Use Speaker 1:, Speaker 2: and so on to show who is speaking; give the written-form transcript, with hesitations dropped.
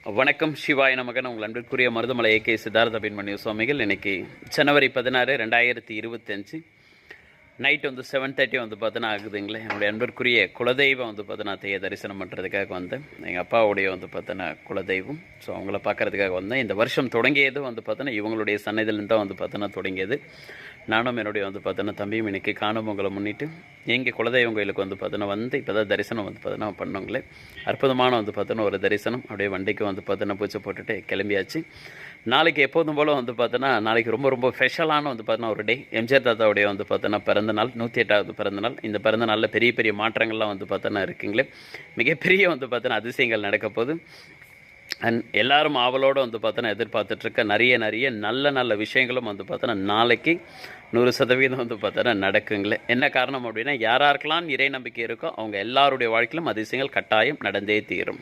Speaker 1: வணக்கம். சிவாய நமகன். உங்கள் அன்பிற்குரிய மருதமலை ஏகே சித்தார்த்த பின்மணி சுவாமிகள். இன்றைக்கி ஜனவரி 16, 2025 நைட் 7:30 பார்த்தோன்னா ஆகுதுங்களே. என்னுடைய அன்பிற்குரிய குலதெய்வம் பார்த்தோன்னா அத்தையை தரிசனம் பண்ணுறதுக்காக வந்தேன். எங்கள் அப்பாவுடைய பார்த்தோன்னா குலதெய்வம். ஸோ அவங்கள பார்க்குறதுக்காக வந்தேன். இந்த வருஷம் தொடங்கியது பார்த்தோன்னா இவங்களுடைய சன்னதியிலேருந்து தான் பார்த்தோன்னா தொடங்கியது. நானும் என்னுடைய பார்த்தோன்னா தம்பியும் இன்றைக்கி காணும் உங்களை முன்னிட்டு எங்கள் குலதெய்வம் கோயிலுக்கு பார்த்தோன்னா இப்போ தான் தரிசனம் பார்த்தோன்னா பண்ணோங்களே. அற்புதமான பார்த்தோன்னா ஒரு தரிசனம். அப்படியே வண்டிக்கு பார்த்தோன்னா பூச்சை போட்டுட்டு கிளம்பியாச்சு. நாளைக்கு எப்போதும் போல் பார்த்தோன்னா நாளைக்கு ரொம்ப ரொம்ப ஸ்பெஷலான பார்த்தோன்னா ஒரு டே. எம்ஜிஆர் தாத்தாவுடைய பார்த்தோன்னா பிறந்தநாள், 108வது பிறந்தநாள். இந்த பிறந்த நாளில் பெரிய பெரிய மாற்றங்கள்லாம் பார்த்தோன்னா இருக்குங்களே. மிகப்பெரிய பார்த்தோன்னா அதிசயங்கள் நடக்க போகுது. அண்ட் எல்லாரும் ஆவலோடு பார்த்தோன்னா எதிர்பார்த்துட்ருக்க நிறைய நல்ல நல்ல விஷயங்களும் பார்த்தோன்னா நாளைக்கு 100% பார்த்தோன்னா நடக்குங்களே. என்ன காரணம் அப்படின்னா, யாராருக்கெல்லாம் இறை நம்பிக்கை இருக்கோ அவங்க எல்லாருடைய வாழ்க்கையிலும் அதிசயங்கள் கட்டாயம் நடந்தே தீரும்.